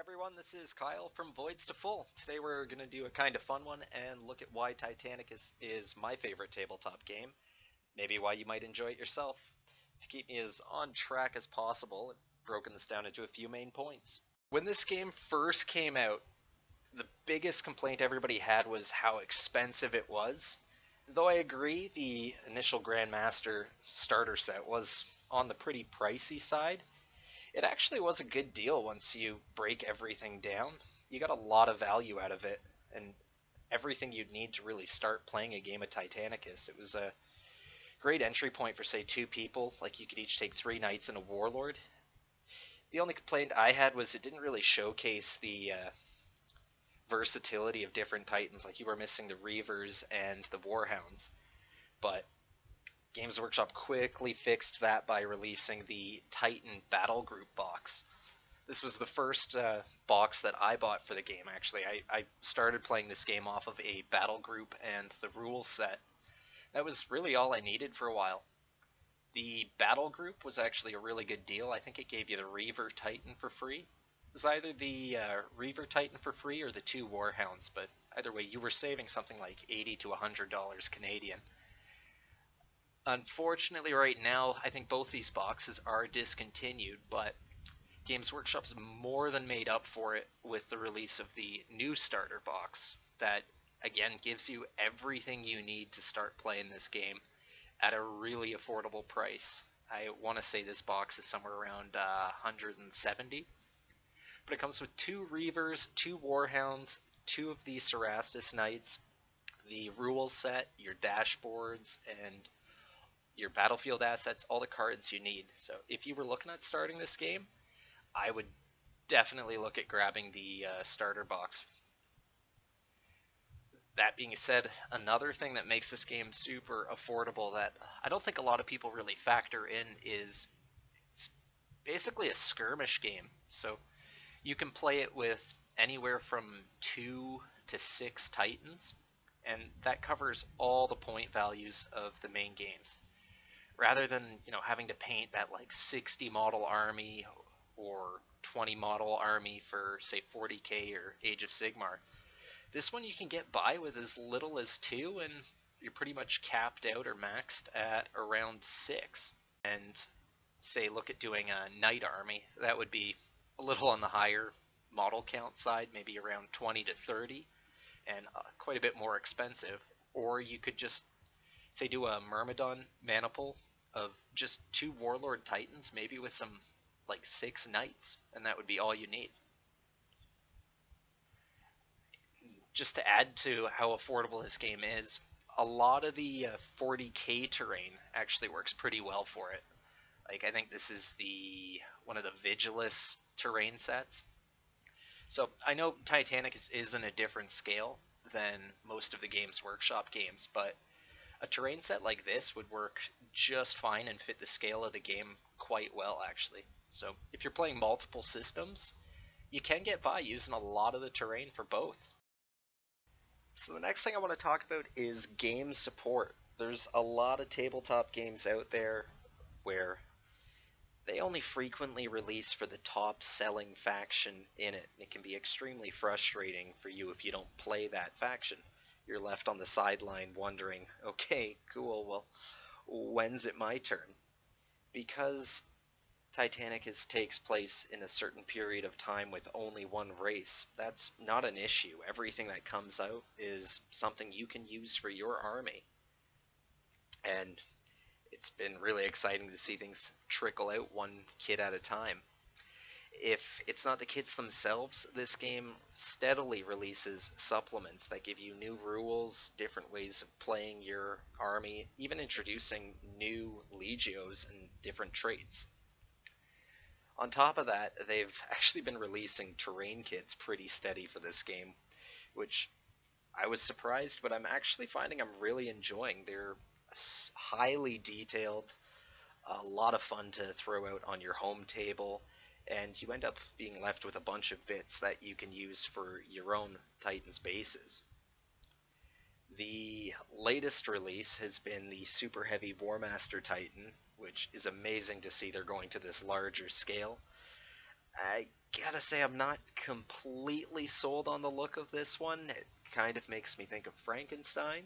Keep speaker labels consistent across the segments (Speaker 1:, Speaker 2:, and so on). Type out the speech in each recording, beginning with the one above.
Speaker 1: Everyone, this is Kyle from Voids to Full. Today we're going to do a kind of fun one and look at why Titanicus is my favorite tabletop game, maybe why you might enjoy it yourself. To keep me as on track as possible, I've broken this down into a few main points. When this game first came out, the biggest complaint everybody had was how expensive it was. Though I agree the initial Grandmaster starter set was on the pretty pricey side, it actually was a good deal once you break everything down. You got a lot of value out of it, and everything you'd need to really start playing a game of Titanicus. It was a great entry point for, say, two people. Like, you could each take 3 knights and a warlord. The only complaint I had was it didn't really showcase the versatility of different titans. Like, you were missing the Reavers and the Warhounds. But Games Workshop quickly fixed that by releasing the Titan Battle Group box. This was the first box that I bought for the game, actually. I started playing this game off of a Battle Group and the rules set. That was really all I needed for a while. The Battle Group was actually a really good deal. I think it gave you the Reaver Titan for free. It was either the Reaver Titan for free or the 2 Warhounds, but either way, you were saving something like $80 to $100 Canadian. Unfortunately, right now, I think both these boxes are discontinued, but Games Workshop's more than made up for it with the release of the new starter box that, again, gives you everything you need to start playing this game at a really affordable price. I want to say this box is somewhere around 170, but it comes with 2 Reavers, 2 Warhounds, 2 of the Cerastus Knights, the rules set, your dashboards, and your battlefield assets, all the cards you need. So if you were looking at starting this game, I would definitely look at grabbing the starter box. That being said, another thing that makes this game super affordable that I don't think a lot of people really factor in is it's basically a skirmish game. So you can play it with anywhere from 2 to 6 titans, and that covers all the point values of the main games. Rather than, having to paint that like 60 model army or 20 model army for, say, 40k or Age of Sigmar, this one you can get by with as little as 2, and you're pretty much capped out or maxed at around 6. And say, look at doing a knight army, that would be a little on the higher model count side, maybe around 20 to 30, and quite a bit more expensive. Or you could just, say, do a Myrmidon maniple of just 2 Warlord Titans, maybe with some, like, 6 Knights, and that would be all you need. Just to add to how affordable this game is, a lot of the 40k terrain actually works pretty well for it. Like, I think this is one of the Vigilus terrain sets. So I know Titanicus is in a different scale than most of the Games Workshop games, but a terrain set like this would work just fine and fit the scale of the game quite well, actually. So if you're playing multiple systems, you can get by using a lot of the terrain for both. So the next thing I want to talk about is game support. There's a lot of tabletop games out there where they only frequently release for the top selling faction in it. It can be extremely frustrating for you if you don't play that faction. You're left on the sideline wondering, okay, cool, well, when's it my turn? Because Titanicus takes place in a certain period of time with only one race, that's not an issue. Everything that comes out is something you can use for your army. And it's been really exciting to see things trickle out one kit at a time. If it's not the kits themselves, this game steadily releases supplements that give you new rules, different ways of playing your army, even introducing new legios and different traits. On top of that, they've actually been releasing terrain kits pretty steady for this game, which I was surprised, but I'm actually finding I'm really enjoying. They're highly detailed, a lot of fun to throw out on your home table, and you end up being left with a bunch of bits that you can use for your own Titan's bases. The latest release has been the Super Heavy Warmaster Titan, which is amazing to see they're going to this larger scale. I gotta say I'm not completely sold on the look of this one. It kind of makes me think of Frankenstein,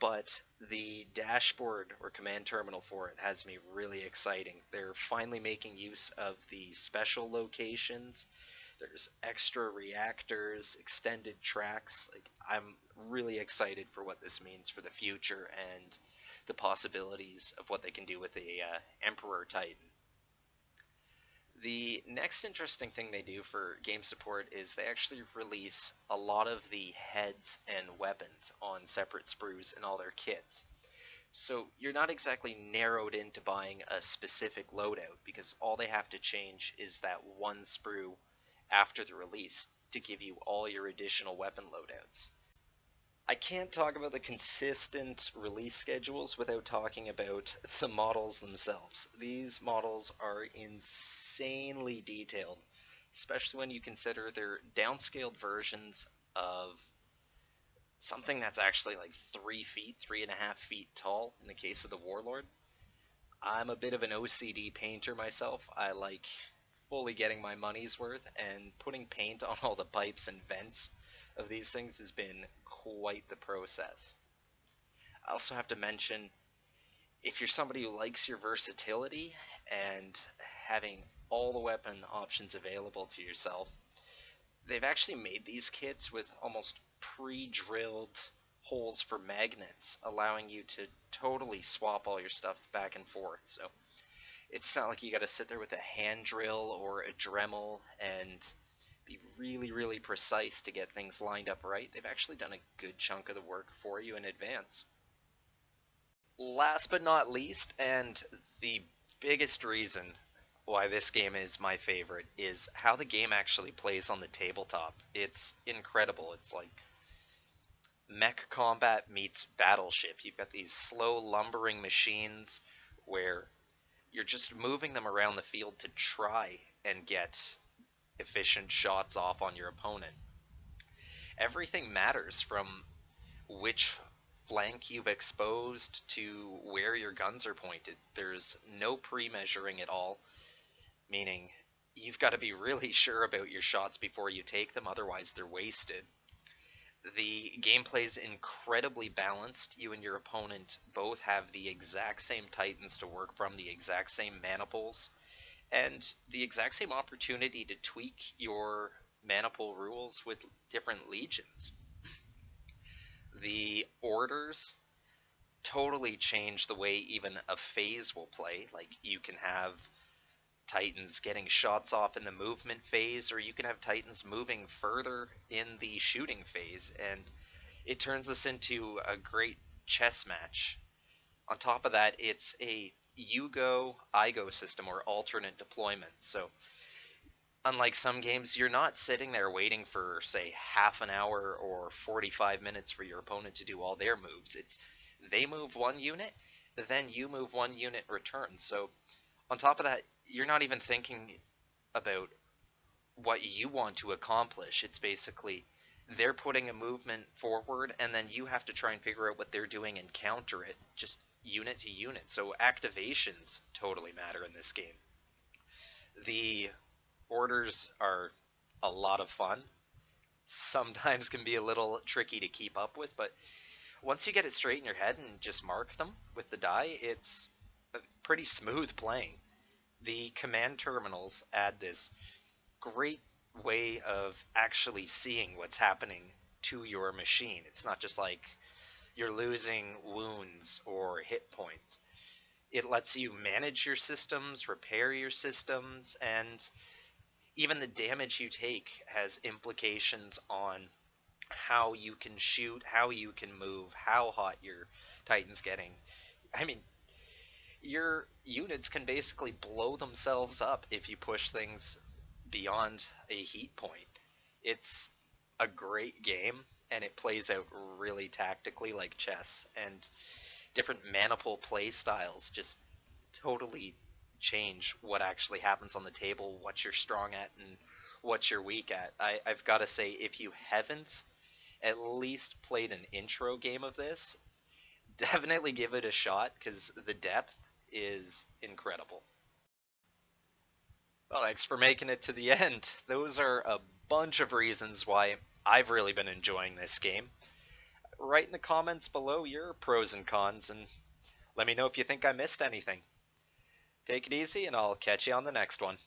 Speaker 1: but the dashboard or command terminal for it has me really exciting. They're finally making use of the special locations. There's extra reactors, extended tracks. Like, I'm really excited for what this means for the future and the possibilities of what they can do with the Emperor Titan. The next interesting thing they do for game support is they actually release a lot of the heads and weapons on separate sprues in all their kits. So you're not exactly narrowed into buying a specific loadout because all they have to change is that one sprue after the release to give you all your additional weapon loadouts. I can't talk about the consistent release schedules without talking about the models themselves. These models are insanely detailed, especially when you consider they're downscaled versions of something that's actually like 3 feet, 3.5 feet tall in the case of the Warlord. I'm a bit of an OCD painter myself. I like fully getting my money's worth, and putting paint on all the pipes and vents of these things has been quite the process. I also have to mention, if you're somebody who likes your versatility and having all the weapon options available to yourself, they've actually made these kits with almost pre-drilled holes for magnets, allowing you to totally swap all your stuff back and forth. So it's not like you got to sit there with a hand drill or a Dremel and be really, really precise to get things lined up right. They've actually done a good chunk of the work for you in advance. Last but not least, and the biggest reason why this game is my favorite, is how the game actually plays on the tabletop. It's incredible. It's like mech combat meets battleship. You've got these slow lumbering machines where you're just moving them around the field to try and get efficient shots off on your opponent. Everything matters, from which flank you've exposed to where your guns are pointed. There's no pre-measuring at all, meaning you've got to be really sure about your shots before you take them, otherwise they're wasted. The gameplay is incredibly balanced. You and your opponent both have the exact same titans to work from, the exact same mana pools, and the exact same opportunity to tweak your mana pool rules with different legions. The orders totally change the way even a phase will play. Like, you can have Titans getting shots off in the movement phase, or you can have Titans moving further in the shooting phase, and it turns this into a great chess match. On top of that, it's a you go, I go system, or alternate deployment. So unlike some games, you're not sitting there waiting for, say, half an hour or 45 minutes for your opponent to do all their moves. It's they move one unit, then you move one unit in return. So on top of that, you're not even thinking about what you want to accomplish. It's basically they're putting a movement forward, and then you have to try and figure out what they're doing and counter it, just unit to unit. So activations totally matter in this game. The orders are a lot of fun. Sometimes can be a little tricky to keep up with, but once you get it straight in your head and just mark them with the die, it's pretty smooth playing. The command terminals add this great way of actually seeing what's happening to your machine. It's not just like you're losing wounds or hit points. It lets you manage your systems, repair your systems, and even the damage you take has implications on how you can shoot, how you can move, how hot your Titan's getting. I mean, your units can basically blow themselves up if you push things beyond a heat point. It's a great game, and it plays out really tactically like chess, and different mana pool play styles just totally change what actually happens on the table, what you're strong at, and what you're weak at. I've got to say, if you haven't at least played an intro game of this, definitely give it a shot, because the depth is incredible. Well, thanks for making it to the end. Those are a bunch of reasons why I've really been enjoying this game. Write in the comments below your pros and cons, and let me know if you think I missed anything. Take it easy, and I'll catch you on the next one.